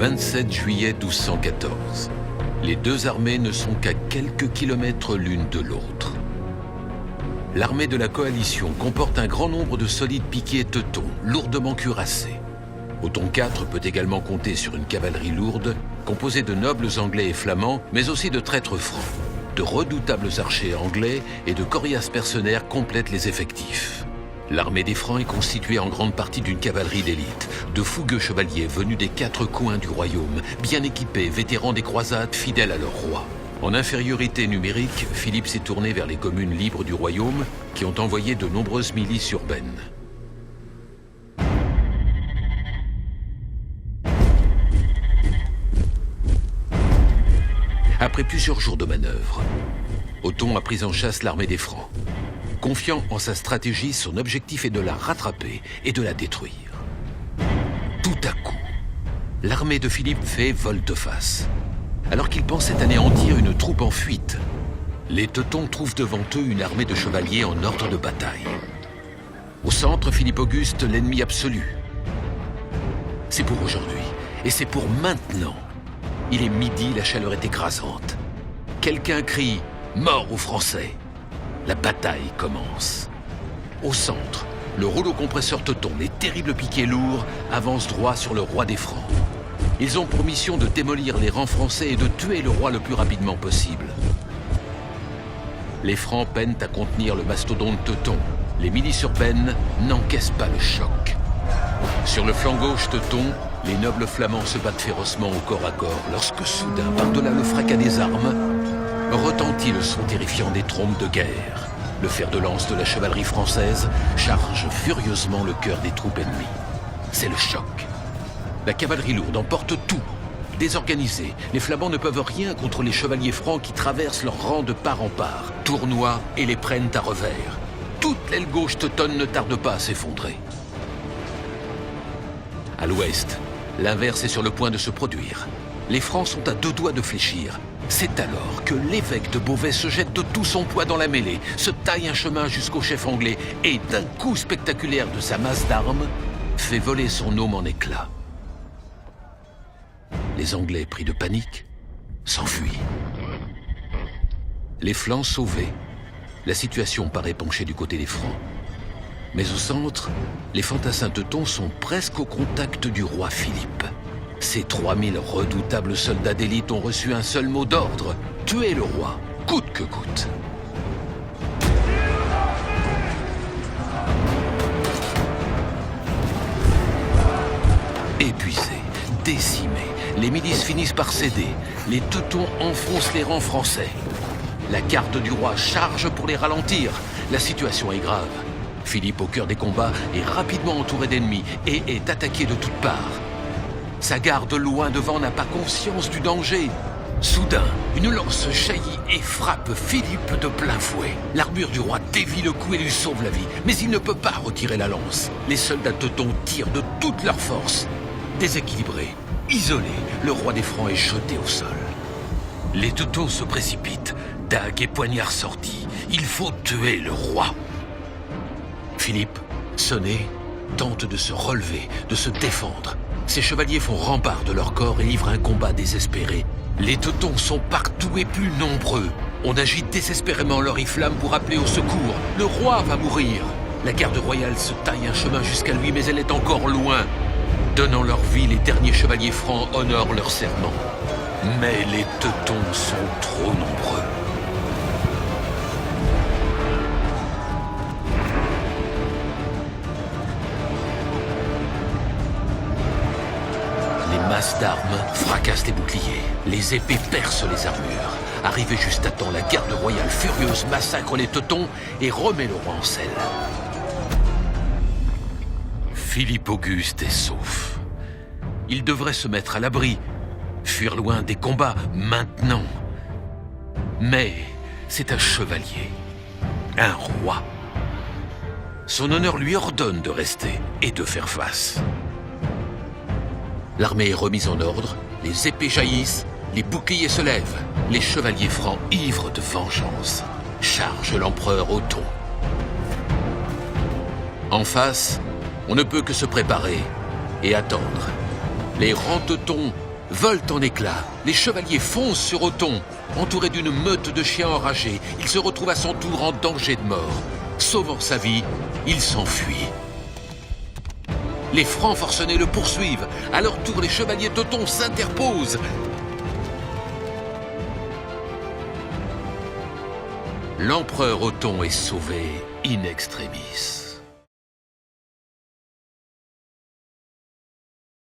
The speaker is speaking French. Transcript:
27 juillet 1214. Les deux armées ne sont qu'à quelques kilomètres l'une de l'autre. L'armée de la coalition comporte un grand nombre de solides piquets teutons, lourdement cuirassés. Othon IV peut également compter sur une cavalerie lourde, composée de nobles anglais et flamands, mais aussi de traîtres francs. De redoutables archers anglais et de coriaces mercenaires complètent les effectifs. L'armée des Francs est constituée en grande partie d'une cavalerie d'élite, de fougueux chevaliers venus des quatre coins du royaume, bien équipés, vétérans des croisades, fidèles à leur roi. En infériorité numérique, Philippe s'est tourné vers les communes libres du royaume qui ont envoyé de nombreuses milices urbaines. Après plusieurs jours de manœuvre, Othon a pris en chasse l'armée des Francs. Confiant en sa stratégie, son objectif est de la rattraper et de la détruire. Tout à coup, l'armée de Philippe fait volte-face. Alors qu'il pensait anéantir une troupe en fuite, les Teutons trouvent devant eux une armée de chevaliers en ordre de bataille. Au centre, Philippe Auguste, l'ennemi absolu. C'est pour aujourd'hui, et c'est pour maintenant. Il est midi, la chaleur est écrasante. Quelqu'un crie « Mort aux Français !» La bataille commence. Au centre, le rouleau compresseur teuton, les terribles piquets lourds, avancent droit sur le roi des Francs. Ils ont pour mission de démolir les rangs français et de tuer le roi le plus rapidement possible. Les Francs peinent à contenir le mastodonte teuton. Les milices urbaines n'encaissent pas le choc. Sur le flanc gauche teuton, les nobles flamands se battent férocement au corps à corps lorsque soudain, par-delà le fracas des armes, retentit le son terrifiant des trompes de guerre. Le fer de lance de la chevalerie française charge furieusement le cœur des troupes ennemies. C'est le choc. La cavalerie lourde emporte tout. Désorganisés, les Flamands ne peuvent rien contre les chevaliers francs qui traversent leurs rangs de part en part, tournoient et les prennent à revers. Toute l'aile gauche teutonne ne tarde pas à s'effondrer. À l'ouest, l'inverse est sur le point de se produire. Les Francs sont à deux doigts de fléchir. C'est alors que l'évêque de Beauvais se jette de tout son poids dans la mêlée, se taille un chemin jusqu'au chef anglais et, d'un coup spectaculaire de sa masse d'armes, fait voler son aume en éclats. Les Anglais, pris de panique, s'enfuient. Les flancs sauvés, la situation paraît pencher du côté des Francs. Mais au centre, les fantassins teutons sont presque au contact du roi Philippe. Ces 3000 redoutables soldats d'élite ont reçu un seul mot d'ordre: tuer le roi, coûte que coûte. Épuisés, décimés, les milices finissent par céder. Les Teutons enfoncent les rangs français. La garde du roi charge pour les ralentir. La situation est grave. Philippe, au cœur des combats, est rapidement entouré d'ennemis et est attaqué de toutes parts. Sa garde loin devant n'a pas conscience du danger. Soudain, une lance jaillit et frappe Philippe de plein fouet. L'armure du roi dévie le coup et lui sauve la vie, mais il ne peut pas retirer la lance. Les soldats teutons tirent de toute leur force. Déséquilibré, isolé, le roi des Francs est jeté au sol. Les teutons se précipitent, dagues et poignards sortis. Il faut tuer le roi. Philippe, sonné, tente de se relever, de se défendre. Ses chevaliers font rempart de leur corps et livrent un combat désespéré. Les Teutons sont partout et plus nombreux. On agite désespérément l'oriflamme pour appeler au secours. Le roi va mourir. La garde royale se taille un chemin jusqu'à lui, mais elle est encore loin. Donnant leur vie, les derniers chevaliers francs honorent leur serment. Mais les Teutons sont trop nombreux. Les masses d'armes fracassent les boucliers. Les épées percent les armures. Arrivée juste à temps, la garde royale furieuse massacre les Teutons et remet le roi en selle. Philippe Auguste est sauf. Il devrait se mettre à l'abri, fuir loin des combats maintenant. Mais c'est un chevalier, un roi. Son honneur lui ordonne de rester et de faire face. L'armée est remise en ordre, les épées jaillissent, les boucliers se lèvent. Les chevaliers francs, ivres de vengeance, chargent l'empereur Othon. En face, on ne peut que se préparer et attendre. Les rangs teutons volent en éclats. Les chevaliers foncent sur Othon. Entouré d'une meute de chiens enragés, il se retrouve à son tour en danger de mort. Sauvant sa vie, il s'enfuit. Les Francs forcenés le poursuivent. À leur tour, les chevaliers d'Othon s'interposent. L'empereur Othon est sauvé in extremis.